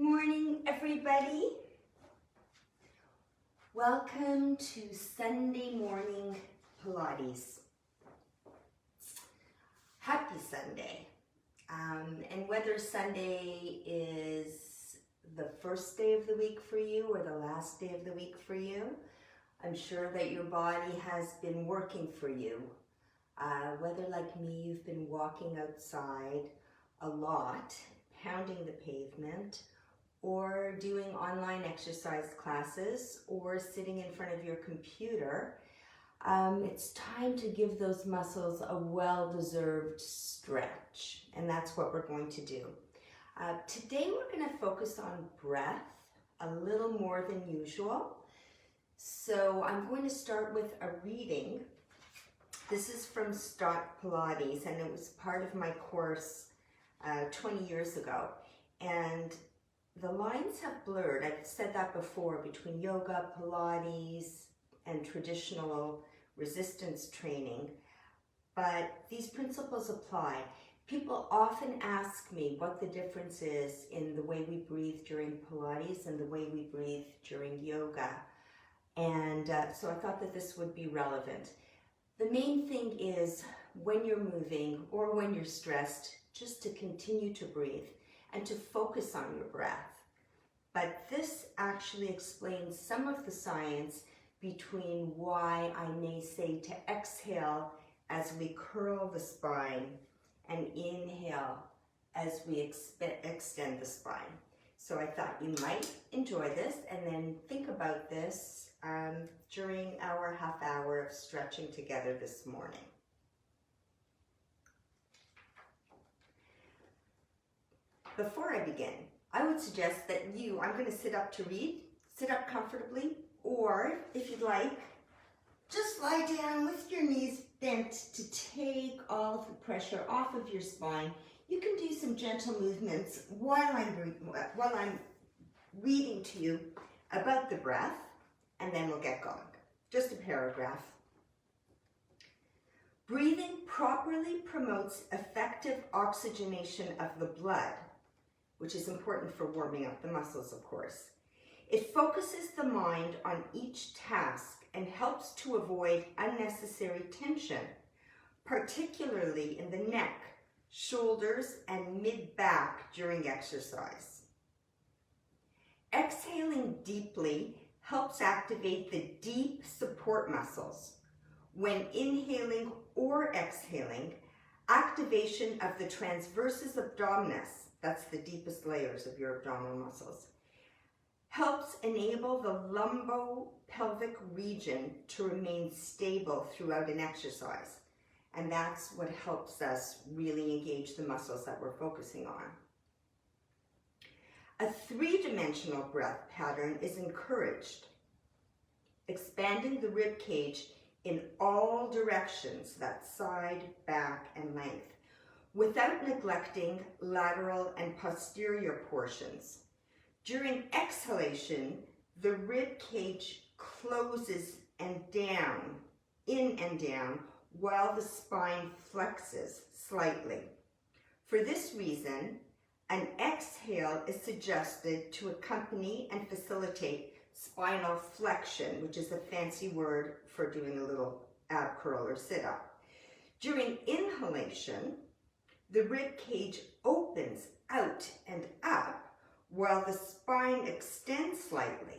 morning, everybody. Welcome to Sunday morning Pilates. Happy Sunday. And whether Sunday is the first day of the week for you or the last day of the week for you, I'm sure that your body has been working for you. Whether like me, you've been walking outside a lot, pounding the pavement, or doing online exercise classes, or sitting in front of your computer, it's time to give those muscles a well-deserved stretch, and that's what we're going to do. Today we're going to focus on breath a little more than usual. So I'm going to start with a reading. This is from Start Pilates, and it was part of my course 20 years ago. And the lines have blurred. I've said that before, between yoga, Pilates, and traditional resistance training. But these principles apply. People often ask me what the difference is in the way we breathe during Pilates and the way we breathe during yoga. And so I thought that this would be relevant. The main thing is, when you're moving or when you're stressed, just to continue to breathe and to focus on your breath. But this actually explains some of the science between why I may say to exhale as we curl the spine and inhale as we extend the spine. So I thought you might enjoy this and then think about this during our half hour of stretching together this morning. Before I begin, I would suggest that I'm going to sit up to read, sit up comfortably, or if you'd like, just lie down with your knees bent to take all of the pressure off of your spine. You can do some gentle movements while I'm reading to you about the breath, and then we'll get going. Just a paragraph. Breathing properly promotes effective oxygenation of the blood, which is important for warming up the muscles, of course. It focuses the mind on each task and helps to avoid unnecessary tension, particularly in the neck, shoulders, and mid-back during exercise. Exhaling deeply helps activate the deep support muscles. When inhaling or exhaling, activation of the transversus abdominis, that's the deepest layers of your abdominal muscles, helps enable the lumbopelvic region to remain stable throughout an exercise. And that's what helps us really engage the muscles that we're focusing on. A three-dimensional breath pattern is encouraged, expanding the rib cage in all directions, that's side, back, and length, without neglecting lateral and posterior portions. During exhalation, the rib cage closes and down, in and down, while the spine flexes slightly. For this reason, an exhale is suggested to accompany and facilitate spinal flexion, which is a fancy word for doing a little ab curl or sit-up. During inhalation, the rib cage opens out and up while the spine extends slightly.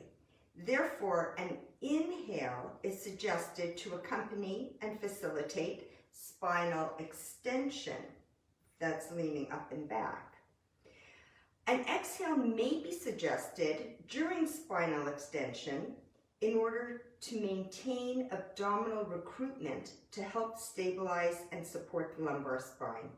Therefore, an inhale is suggested to accompany and facilitate spinal extension, that's leaning up and back. An exhale may be suggested during spinal extension in order to maintain abdominal recruitment to help stabilize and support the lumbar spine.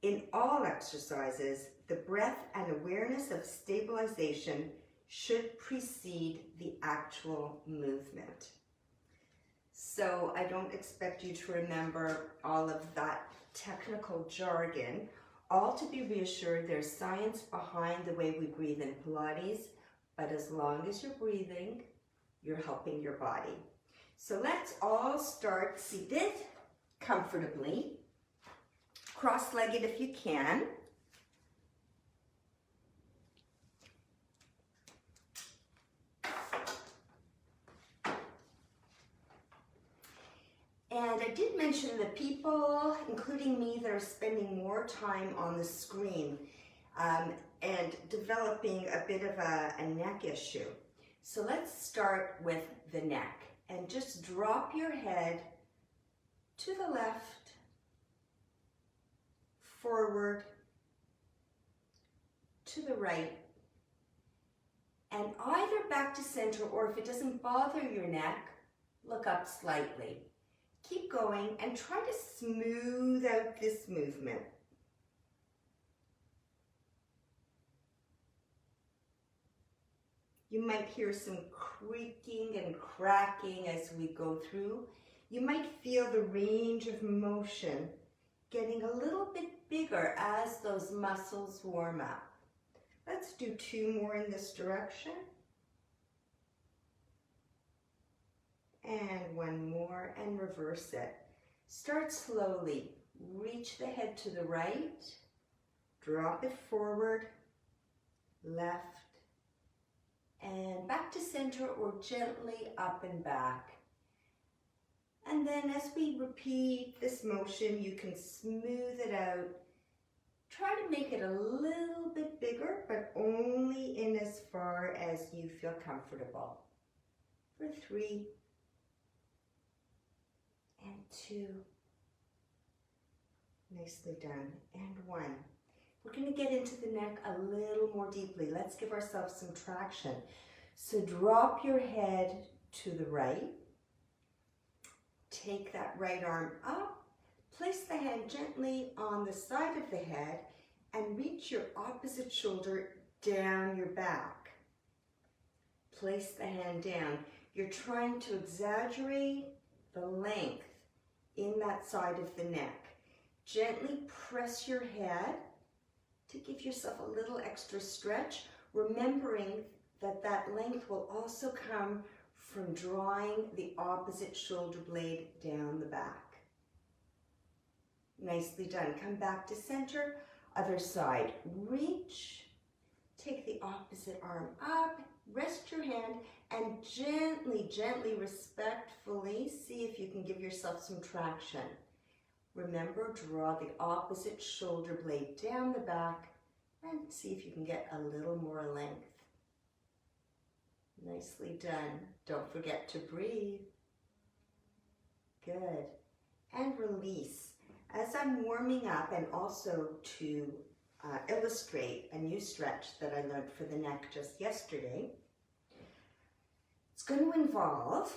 In all exercises, the breath and awareness of stabilization should precede the actual movement. So I don't expect you to remember all of that technical jargon. All to be reassured, there's science behind the way we breathe in Pilates, but as long as you're breathing, you're helping your body. So let's all start seated comfortably, cross-legged if you can. And I did mention that people, including me, that are spending more time on the screen and developing a bit of a neck issue. So let's start with the neck and just drop your head to the left, forward, to the right, and either back to center, or if it doesn't bother your neck, look up slightly. Keep going and try to smooth out this movement. You might hear some creaking and cracking as we go through. You might feel the range of motion getting a little bit bigger as those muscles warm up. Let's do 2 more in this direction. And 1 more, and reverse it. Start slowly. Reach the head to the right, drop it forward, left, and back to center, or gently up and back. And then as we repeat this motion, you can smooth it out. Try to make it a little bit bigger, but only in as far as you feel comfortable. For 3, and 2, nicely done, and 1. We're going to get into the neck a little more deeply. Let's give ourselves some traction. So drop your head to the right. Take that right arm up. Place the hand gently on the side of the head and reach your opposite shoulder down your back. Place the hand down. You're trying to exaggerate the length in that side of the neck. Gently press your head to give yourself a little extra stretch, remembering that that length will also come from drawing the opposite shoulder blade down the back. Nicely done. Come back to center. Other side. Reach. Take the opposite arm up. Rest your hand and gently, gently, respectfully see if you can give yourself some traction. Remember, draw the opposite shoulder blade down the back and see if you can get a little more length. Nicely done. Don't forget to breathe. Good. And release. As I'm warming up, and also to illustrate a new stretch that I learned for the neck just yesterday, it's going to involve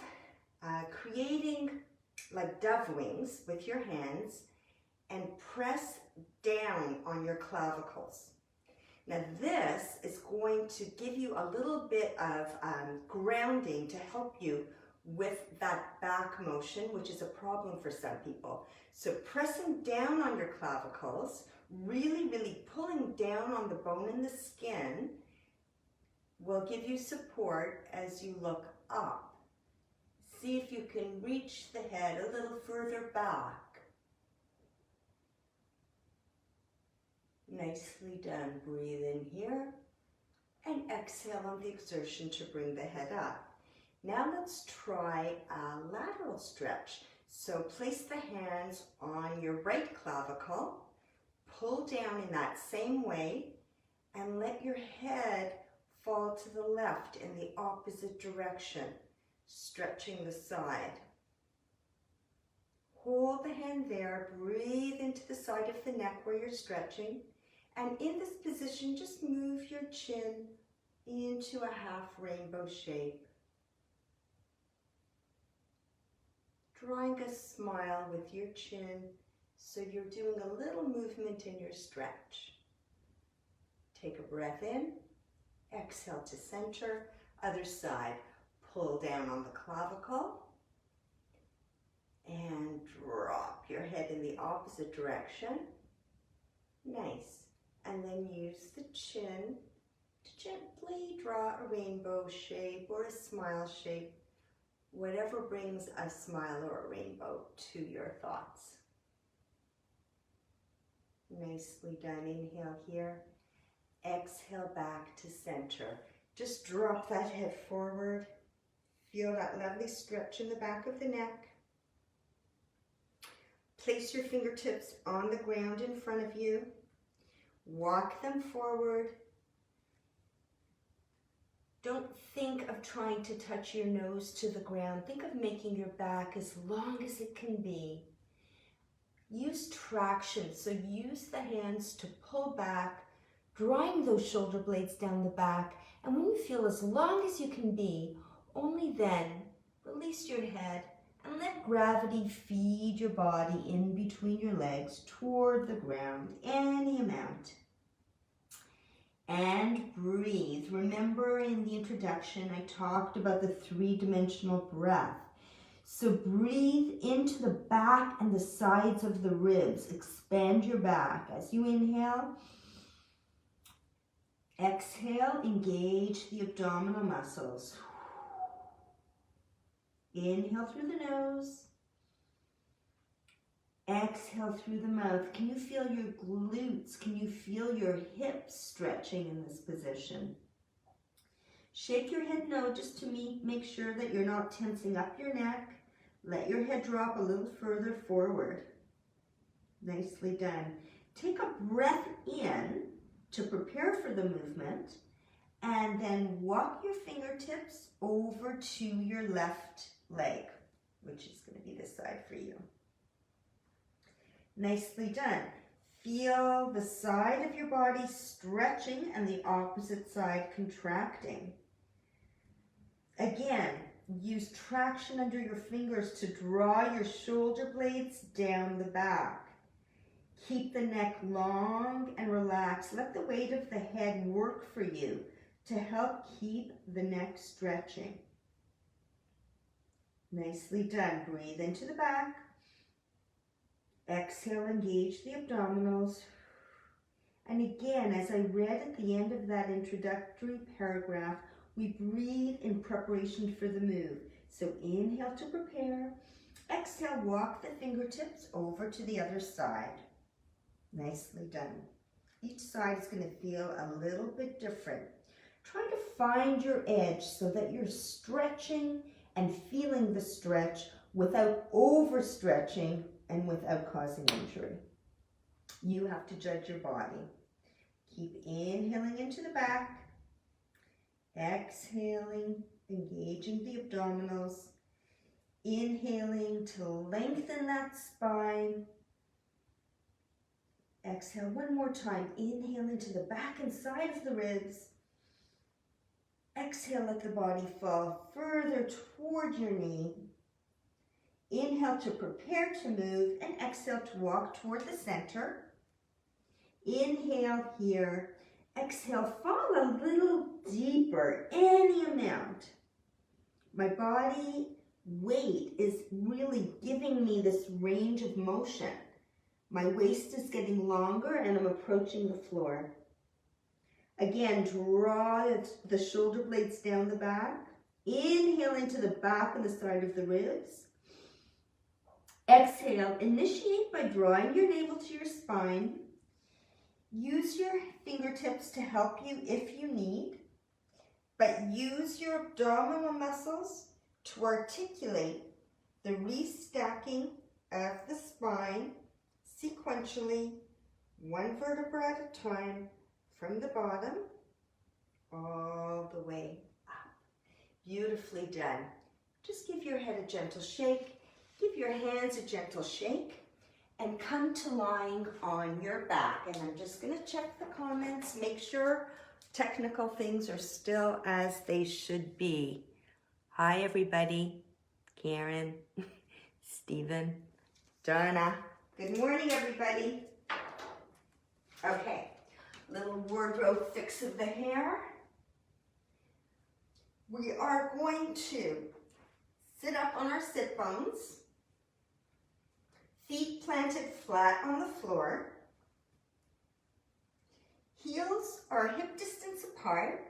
creating like dove wings with your hands and press down on your clavicles. Now this is going to give you a little bit of grounding to help you with that back motion, which is a problem for some people. So pressing down on your clavicles, really, really pulling down on the bone and the skin will give you support as you look up. See if you can reach the head a little further back. Nicely done. Breathe in here and exhale on the exertion to bring the head up. Now let's try a lateral stretch. So place the hands on your right clavicle, pull down in that same way, and let your head fall to the left in the opposite direction, stretching the side. Hold the hand there, breathe into the side of the neck where you're stretching, and in this position, just move your chin into a half rainbow shape. Drawing a smile with your chin, so you're doing a little movement in your stretch. Take a breath in, exhale to center, other side. Pull down on the clavicle and drop your head in the opposite direction. Nice. And then use the chin to gently draw a rainbow shape or a smile shape, whatever brings a smile or a rainbow to your thoughts. Nicely done. Inhale here. Exhale back to center. Just drop that head forward. Feel that lovely stretch in the back of the neck. Place your fingertips on the ground in front of you. Walk them forward. Don't think of trying to touch your nose to the ground. Think of making your back as long as it can be. Use traction, so use the hands to pull back, drawing those shoulder blades down the back. And when you feel as long as you can be, only then release your head and let gravity feed your body in between your legs toward the ground, any amount. And breathe. Remember in the introduction, I talked about the three-dimensional breath. So breathe into the back and the sides of the ribs. Expand your back. As you inhale, exhale, engage the abdominal muscles. Inhale through the nose. Exhale through the mouth. Can you feel your glutes? Can you feel your hips stretching in this position? Shake your head no, just to make sure that you're not tensing up your neck. Let your head drop a little further forward. Nicely done. Take a breath in to prepare for the movement, and then walk your fingertips over to your left leg, which is going to be this side for you. Nicely done. Feel the side of your body stretching and the opposite side contracting. Again, use traction under your fingers to draw your shoulder blades down the back. Keep the neck long and relaxed. Let the weight of the head work for you to help keep the neck stretching. Nicely done. Breathe into the back. Exhale, engage the abdominals. And again, as I read at the end of that introductory paragraph, we breathe in preparation for the move. So inhale to prepare. Exhale, walk the fingertips over to the other side. Nicely done. Each side is going to feel a little bit different. Try to find your edge so that you're stretching and feeling the stretch without overstretching and without causing injury. You have to judge your body. Keep inhaling into the back. Exhaling, engaging the abdominals. Inhaling to lengthen that spine. Exhale one more time. Inhale into the back and side of the ribs. Exhale, let the body fall further toward your knee. Inhale to prepare to move, and exhale to walk toward the center. Inhale here. Exhale, fall a little deeper, any amount. My body weight is really giving me this range of motion. My waist is getting longer and I'm approaching the floor. Again, draw the shoulder blades down the back. Inhale into the back and the side of the ribs. Exhale, initiate by drawing your navel to your spine. Use your fingertips to help you if you need, but use your abdominal muscles to articulate the restacking of the spine sequentially, one vertebra at a time, from the bottom all the way up. Beautifully done. Just give your head a gentle shake. Give your hands a gentle shake and come to lying on your back. And I'm just going to check the comments, make sure technical things are still as they should be. Hi, everybody. Karen, Stephen, Donna. Good morning, everybody. Okay, little wardrobe fix of the hair. We are going to sit up on our sit bones. Feet planted flat on the floor. Heels are hip distance apart.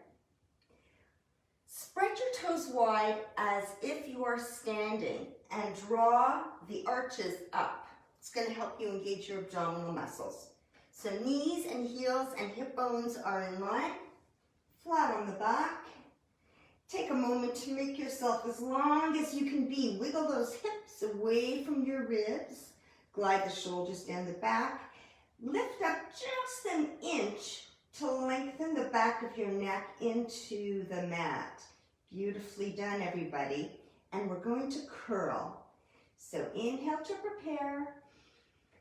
Spread your toes wide as if you are standing and draw the arches up. It's going to help you engage your abdominal muscles. So knees and heels and hip bones are in line, flat on the back. Take a moment to make yourself as long as you can be. Wiggle those hips away from your ribs. Glide the shoulders down the back. Lift up just an inch to lengthen the back of your neck into the mat. Beautifully done, everybody. And we're going to curl. So inhale to prepare.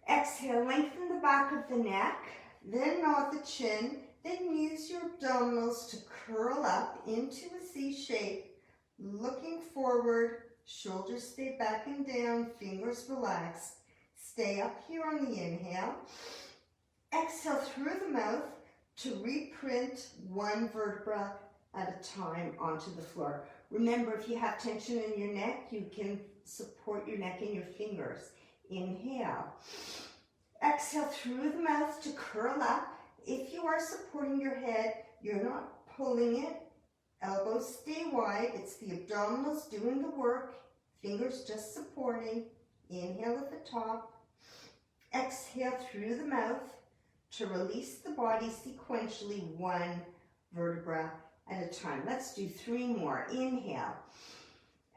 Exhale, lengthen the back of the neck. Then nod the chin. Then use your abdominals to curl up into a C shape. Looking forward. Shoulders stay back and down. Fingers relaxed. Stay up here on the inhale. Exhale through the mouth to reprint one vertebra at a time onto the floor. Remember, if you have tension in your neck, you can support your neck in your fingers. Inhale. Exhale through the mouth to curl up. If you are supporting your head, you're not pulling it. Elbows stay wide. It's the abdominals doing the work. Fingers just supporting. Inhale at the top. Exhale through the mouth to release the body sequentially, one vertebra at a time. Let's do 3 more. Inhale.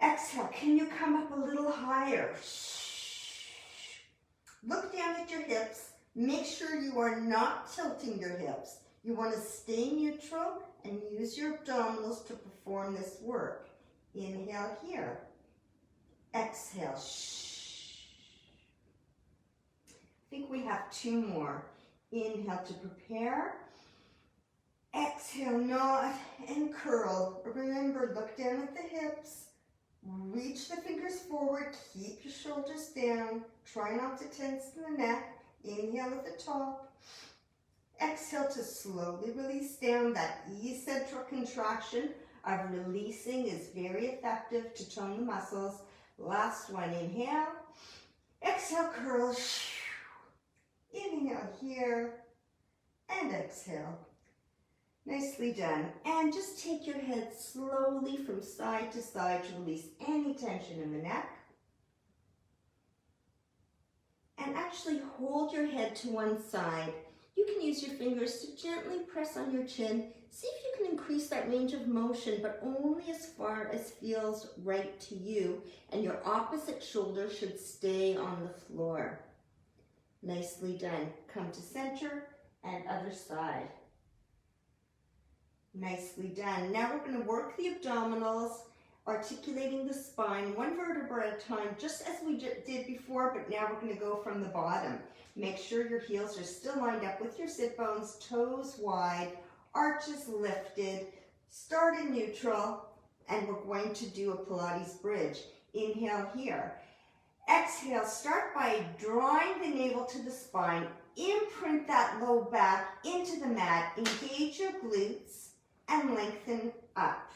Exhale. Can you come up a little higher? Look down at your hips. Make sure you are not tilting your hips. You want to stay neutral and use your abdominals to perform this work. Inhale here. Exhale. I think we have 2 more. Inhale to prepare. Exhale, nod and curl. Remember, look down at the hips. Reach the fingers forward. Keep your shoulders down. Try not to tense the neck. Inhale at the top. Exhale to slowly release down. That eccentric contraction of releasing is very effective to tone the muscles. Last one. Inhale. Exhale, curl. Inhale here. And exhale. Nicely done. And just take your head slowly from side to side to release any tension in the neck. And actually hold your head to one side. You can use your fingers to gently press on your chin. See if you can increase that range of motion, but only as far as feels right to you. And your opposite shoulder should stay on the floor. Nicely done. Come to center and other side. Nicely done. Now we're going to work the abdominals, articulating the spine, one vertebra at a time, just as we did before, but now we're going to go from the bottom. Make sure your heels are still lined up with your sit bones, toes wide, arches lifted. Start in neutral, and we're going to do a Pilates Bridge. Inhale here. Exhale, start by drawing the navel to the spine. Imprint that low back into the mat. Engage your glutes and lengthen up.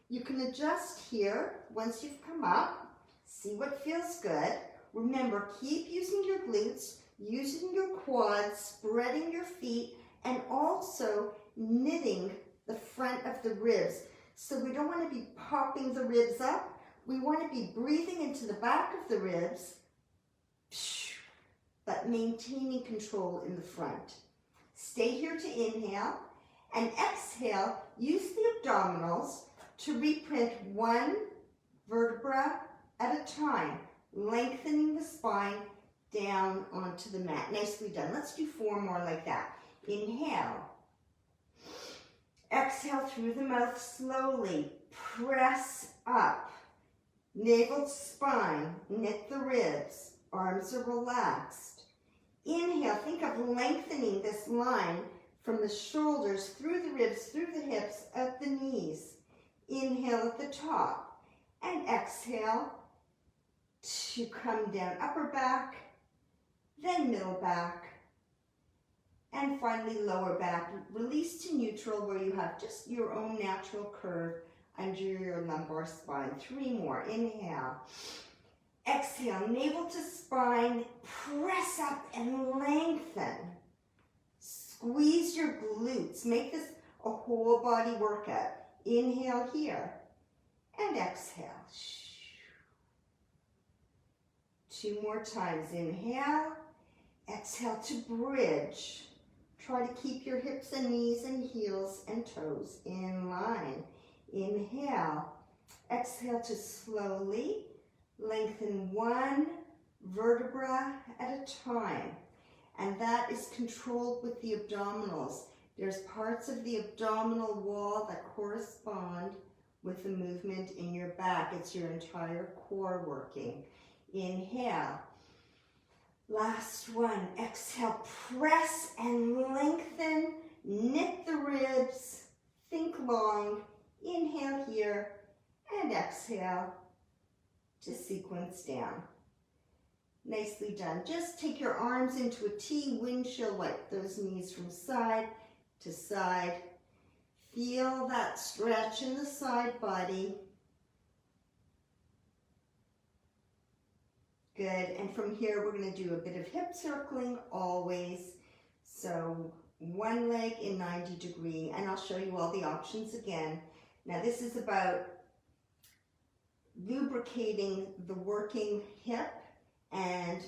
You can adjust here once you've come up. See what feels good. Remember, keep using your glutes, using your quads, spreading your feet, and also knitting the front of the ribs. So we don't want to be popping the ribs up. We want to be breathing into the back of the ribs, but maintaining control in the front. Stay here to inhale, and exhale, use the abdominals to reprint one vertebra at a time, lengthening the spine down onto the mat. Nicely done. Let's do 4 more like that. Inhale. Exhale through the mouth slowly. Press up. Navel to spine. Knit the ribs. Arms are relaxed. Inhale. Think of lengthening this line from the shoulders, through the ribs, through the hips, up the knees. Inhale at the top. And exhale to come down upper back, then middle back, and finally lower back. Release to neutral where you have just your own natural curve under your lumbar spine. 3 more. Inhale. Exhale. Navel to spine. Press up and lengthen. Squeeze your glutes. Make this a whole body workout. Inhale here. And exhale. 2 more times. Inhale. Exhale to bridge. Try to keep your hips and knees and heels and toes in line. Inhale. Exhale to slowly lengthen one vertebra at a time. And that is controlled with the abdominals. There's parts of the abdominal wall that correspond with the movement in your back. It's your entire core working. Inhale. Last one. Exhale. Press and lengthen. Knit the ribs. Think long. Inhale here. And exhale to sequence down. Nicely done. Just take your arms into a T, windshield, wipe those knees from side to side. Feel that stretch in the side body. Good. And from here, we're going to do a bit of hip circling always. So one leg in 90 degree, and I'll show you all the options again. Now this is about lubricating the working hip and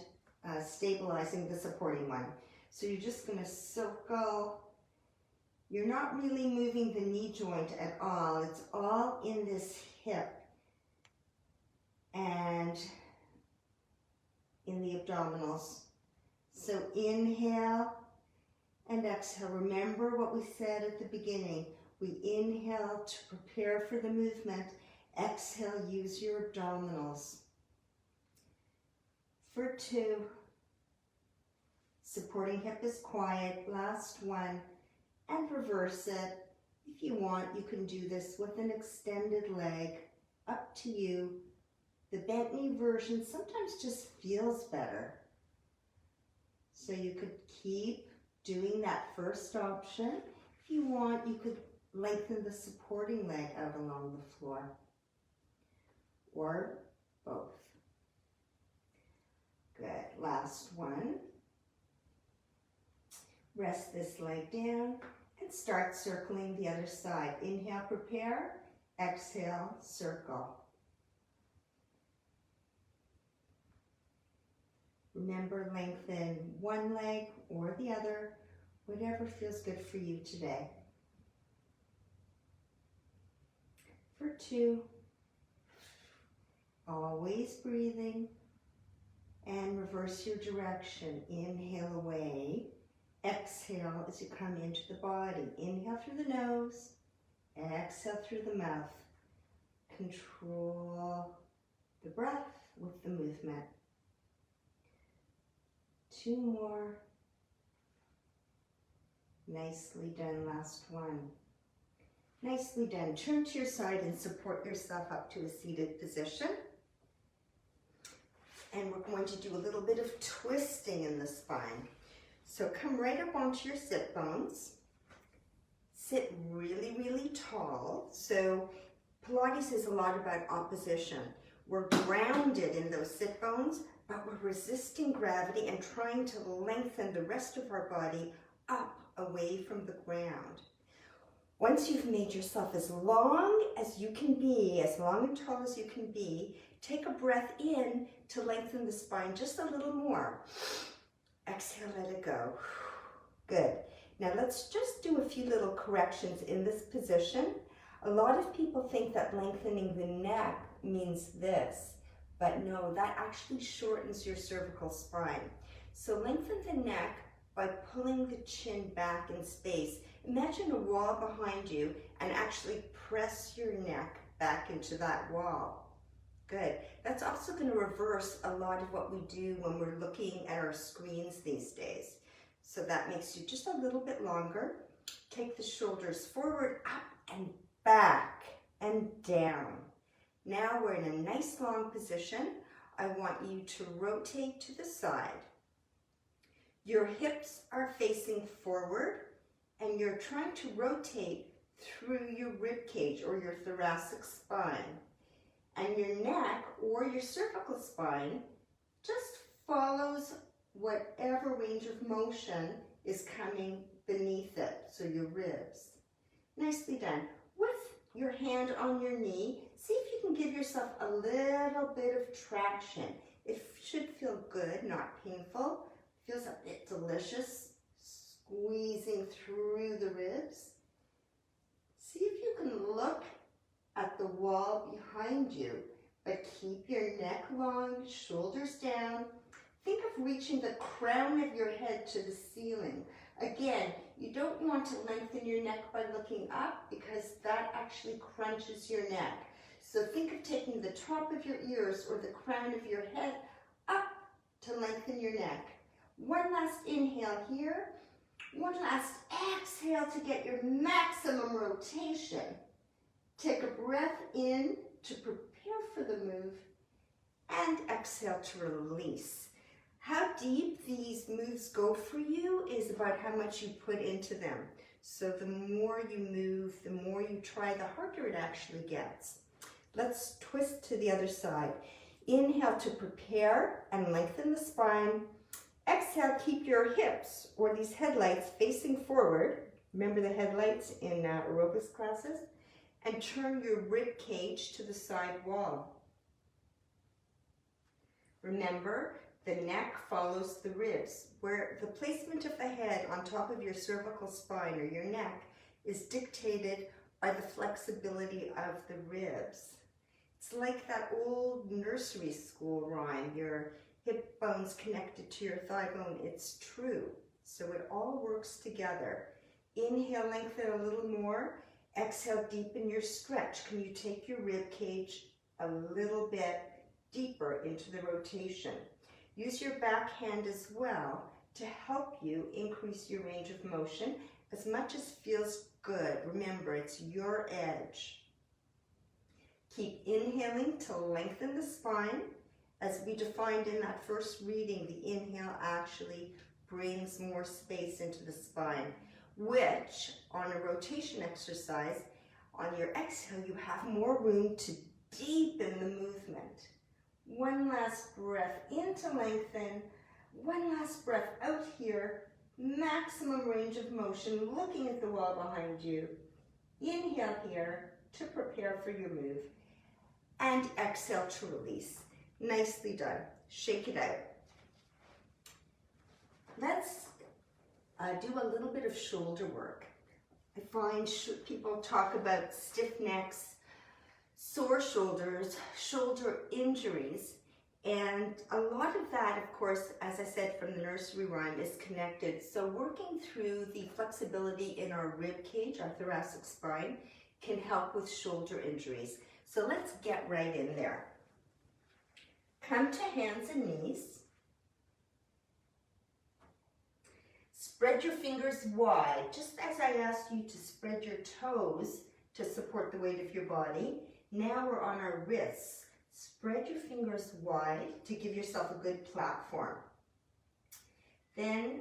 stabilizing the supporting one. So you're just going to circle. You're not really moving the knee joint at all. It's all in this hip and in the abdominals. So inhale and exhale. Remember what we said at the beginning. We inhale to prepare for the movement. Exhale, use your abdominals. For 2, supporting hip is quiet. Last one, and reverse it. If you want, you can do this with an extended leg. Up to you. The bent knee version sometimes just feels better. So you could keep doing that first option. If you want, you could lengthen the supporting leg out along the floor. Or both. Good. Last one. Rest this leg down and start circling the other side. Inhale, prepare. Exhale, circle. Remember, lengthen one leg or the other, whatever feels good for you today. For 2, always breathing. And reverse your direction. Inhale away. Exhale as you come into the body. Inhale through the nose. Exhale through the mouth. Control the breath with the movement. 2 more. Nicely done. Last one. Nicely done. Turn to your side and support yourself up to a seated position. And we're going to do a little bit of twisting in the spine. So come right up onto your sit bones. Sit really, really tall. So Pilates is a lot about opposition. We're grounded in those sit bones, but we're resisting gravity and trying to lengthen the rest of our body up away from the ground. Once you've made yourself as long as you can be, as long and tall as you can be, take a breath in to lengthen the spine just a little more. Exhale, let it go. Good. Now let's just do a few little corrections in this position. A lot of people think that lengthening the neck means this, but no, that actually shortens your cervical spine. So lengthen the neck by pulling the chin back in space. Imagine a wall behind you and actually press your neck back into that wall. Good. That's also going to reverse a lot of what we do when we're looking at our screens these days. So that makes you just a little bit longer. Take the shoulders forward, up and back and down. Now we're in a nice long position. I want you to rotate to the side. Your hips are facing forward and you're trying to rotate through your rib cage or your thoracic spine. And your neck or your cervical spine just follows whatever range of motion is coming beneath it, so your ribs. Nicely done. With your hand on your knee, see if you can give yourself a little bit of traction. It should feel good, not painful. Feels a bit delicious, squeezing through the ribs. See if you can look at the wall behind you, but keep your neck long, shoulders down, think of reaching the crown of your head to the ceiling. Again, you don't want to lengthen your neck by looking up because that actually crunches your neck. So think of taking the top of your ears or the crown of your head up to lengthen your neck. One last inhale here. One last exhale to get your maximum rotation. Take a breath in to prepare for the move and exhale to release. How deep these moves go for you is about how much you put into them. So the more you move, the more you try, the harder it actually gets. Let's twist to the other side. Inhale to prepare and lengthen the spine. Exhale, keep your hips or these headlights facing forward. Remember the headlights in aerobics classes? And turn your rib cage to the side wall. Remember, the neck follows the ribs, where the placement of the head on top of your cervical spine or your neck is dictated by the flexibility of the ribs. It's like that old nursery school rhyme, your hip bone's connected to your thigh bone. It's true. So it all works together. Inhale, lengthen a little more. Exhale, deepen your stretch. Can you take your rib cage a little bit deeper into the rotation? Use your back hand as well to help you increase your range of motion as much as feels good. Remember, it's your edge. Keep inhaling to lengthen the spine. As we defined in that first reading, the inhale actually brings more space into the spine, which on a rotation exercise, on your exhale, you have more room to deepen the movement. One last breath in to lengthen. One last breath out here. Maximum range of motion, looking at the wall behind you. Inhale here to prepare for your move. And exhale to release. Nicely done. Shake it out. Let's do a little bit of shoulder work. I find people talk about stiff necks, sore shoulders, shoulder injuries, and a lot of that, of course, as I said from the nursery rhyme, is connected. So working through the flexibility in our rib cage, our thoracic spine, can help with shoulder injuries. So let's get right in there. Come to hands and knees. Spread your fingers wide, just as I asked you to spread your toes to support the weight of your body. Now we're on our wrists. Spread your fingers wide to give yourself a good platform. Then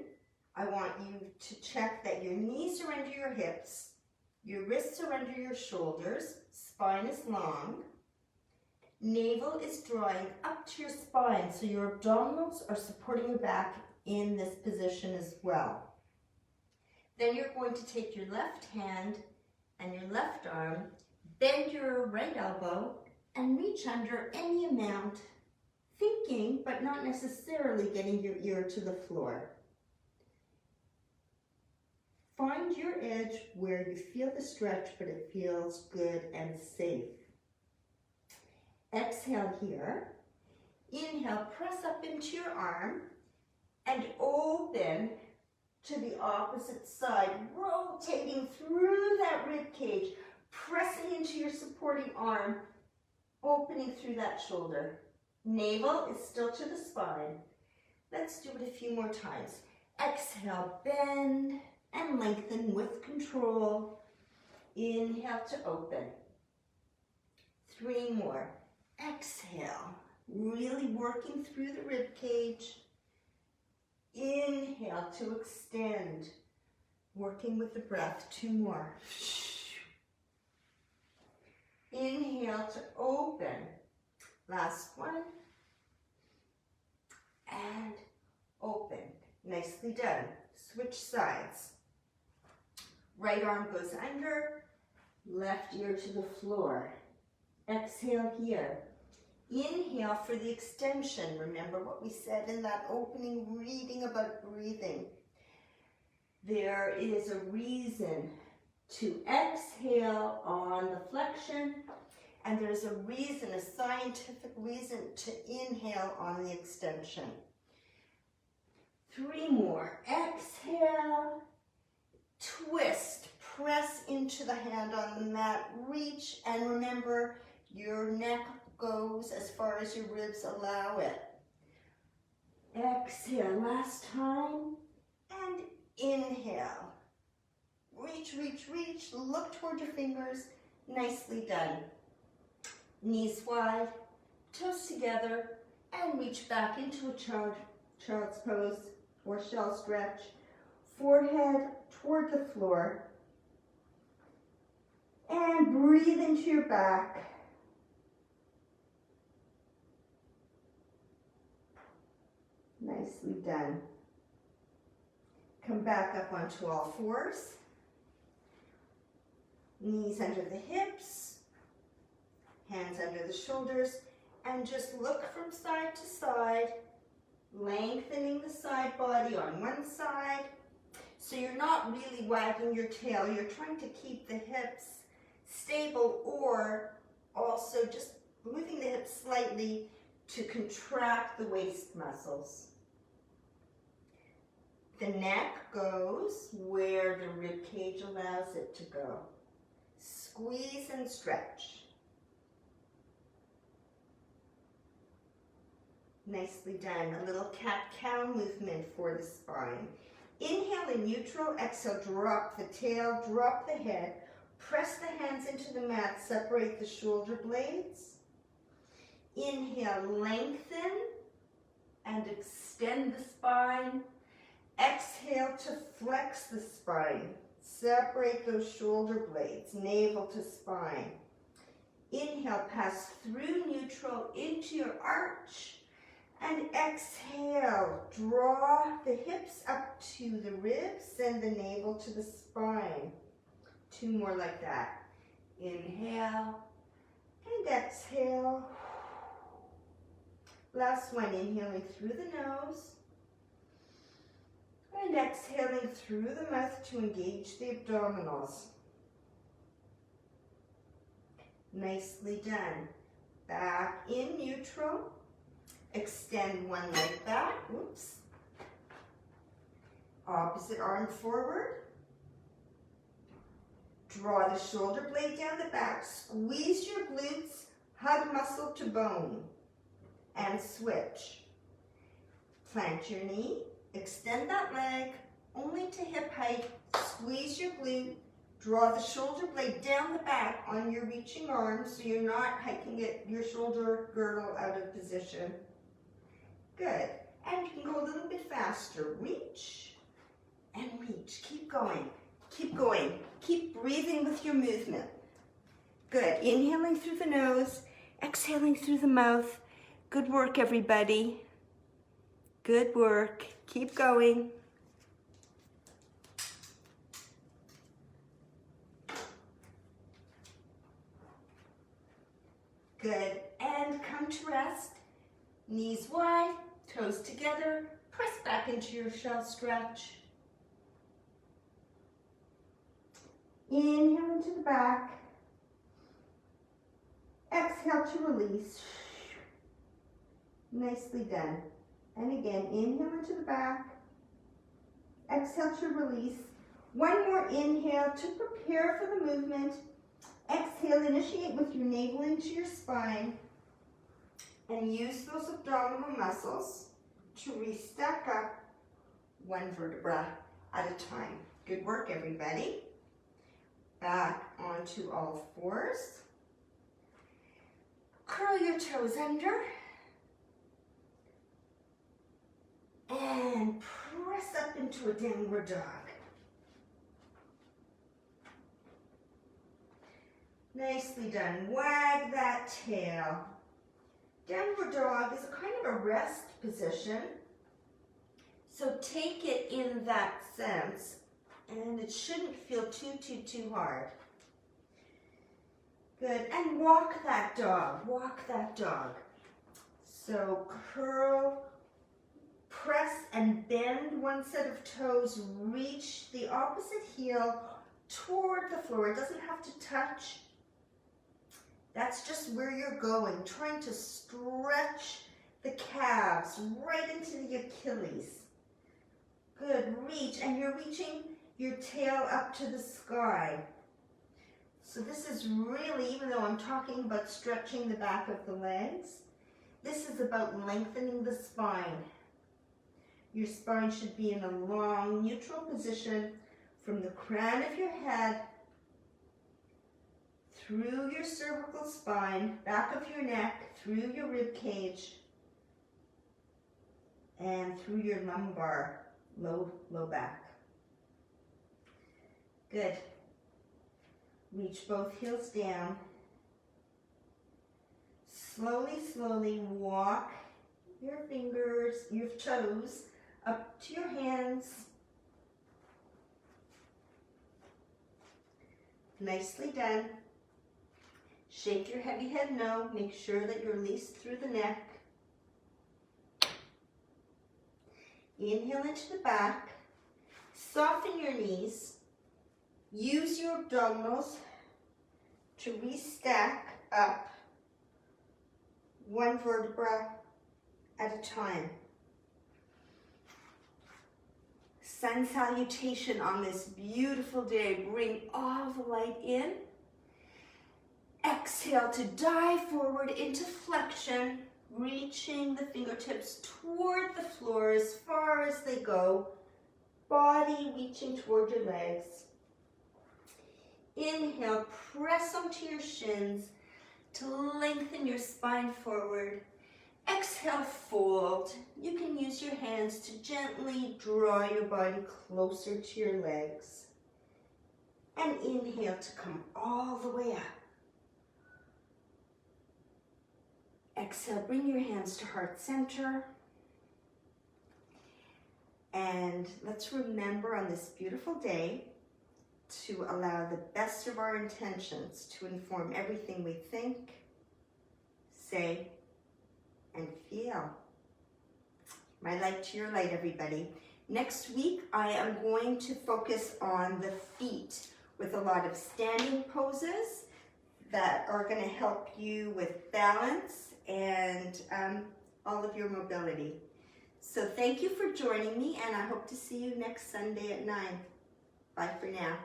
I want you to check that your knees are under your hips, your wrists are under your shoulders, spine is long, navel is drawing up to your spine, so your abdominals are supporting your back in this position as well. Then you're going to take your left hand and your left arm, bend your right elbow, and reach under any amount, thinking but not necessarily getting your ear to the floor. Find your edge where you feel the stretch, but it feels good and safe. Exhale here. Inhale, press up into your arm and open to the opposite side, rotating through that rib cage, pressing into your supporting arm, opening through that shoulder. Navel is still to the spine. Let's do it a few more times. Exhale, bend and lengthen with control. Inhale to open. 3 more. Exhale, really working through the rib cage. Inhale to extend, working with the breath. 2 more. Inhale to open. Last one. And open. Nicely done. Switch sides. Right arm goes under, left ear to the floor. Exhale here. Inhale for the extension. Remember what we said in that opening reading about breathing. There is a reason to exhale on the flexion, and there's a reason, a scientific reason, to inhale on the extension. 3 more. Exhale, twist, press into the hand on the mat, reach, and remember your neck goes as far as your ribs allow it. Exhale, last time, and inhale. Reach, reach, reach, look toward your fingers, nicely done. Knees wide, toes together, and reach back into a child's pose or shell stretch. Forehead toward the floor. And breathe into your back. Nicely done. Come back up onto all fours. Knees under the hips. Hands under the shoulders. And just look from side to side, lengthening the side body on one side. So you're not really wagging your tail. You're trying to keep the hips stable, or also just moving the hips slightly to contract the waist muscles. The neck goes where the rib cage allows it to go. Squeeze and stretch. Nicely done. A little cat-cow movement for the spine. Inhale in neutral, exhale, drop the tail, drop the head, press the hands into the mat, separate the shoulder blades. Inhale, lengthen and extend the spine. Exhale to flex the spine. Separate those shoulder blades, navel to spine. Inhale, pass through neutral into your arch. And exhale, draw the hips up to the ribs, send the navel to the spine. 2 more like that. Inhale and exhale. Last one, inhaling through the nose and exhaling through the mouth to engage the abdominals. Nicely done. Back in neutral. Extend one leg back. Oops. Opposite arm forward. Draw the shoulder blade down the back. Squeeze your glutes. Hug muscle to bone. And switch. Plant your knee. Extend that leg only to hip height. Squeeze your glute. Draw the shoulder blade down the back on your reaching arm so you're not hiking your shoulder girdle out of position. Good. And you can go a little bit faster. Reach and reach. Keep going. Keep going. Keep breathing with your movement. Good. Inhaling through the nose, exhaling through the mouth. Good work, everybody. Good work. Keep going. Good. And come to rest. Knees wide, toes together. Press back into your shell stretch. Inhale into the back. Exhale to release. Nicely done. And again, inhale into the back. Exhale to release. One more inhale to prepare for the movement. Exhale, initiate with your navel into your spine. And use those abdominal muscles to re-stack up one vertebra at a time. Good work, everybody. Back onto all fours. Curl your toes under. And press up into a downward dog. Nicely done. Wag that tail. Downward dog is a kind of a rest position. So take it in that sense, and it shouldn't feel too hard. Good. And walk that dog. Walk that dog. So curl, press and bend one set of toes. Reach the opposite heel toward the floor. It doesn't have to touch. That's just where you're going, trying to stretch the calves right into the Achilles. Good, reach, and you're reaching your tail up to the sky. So this is really, even though I'm talking about stretching the back of the legs, this is about lengthening the spine. Your spine should be in a long, neutral position from the crown of your head, through your cervical spine, back of your neck, through your rib cage, and through your lumbar, low back. Good. Reach both heels down. Slowly, slowly walk your fingers, your toes, up to your hands. Nicely done. Shake your heavy head no. Make sure that you're released through the neck. Inhale into the back. Soften your knees. Use your abdominals to restack up one vertebra at a time. Sun salutation on this beautiful day. Bring all the light in. Exhale to dive forward into flexion, reaching the fingertips toward the floor as far as they go. Body reaching toward your legs. Inhale, press onto your shins to lengthen your spine forward. Exhale, fold. You can use your hands to gently draw your body closer to your legs. And inhale to come all the way up. Exhale, bring your hands to heart center. And let's remember on this beautiful day to allow the best of our intentions to inform everything we think, say, and feel. My light to your light, everybody. Next week, I am going to focus on the feet with a lot of standing poses that are going to help you with balance and all of your mobility. So thank you for joining me, and I hope to see you next Sunday at 9. Bye for now.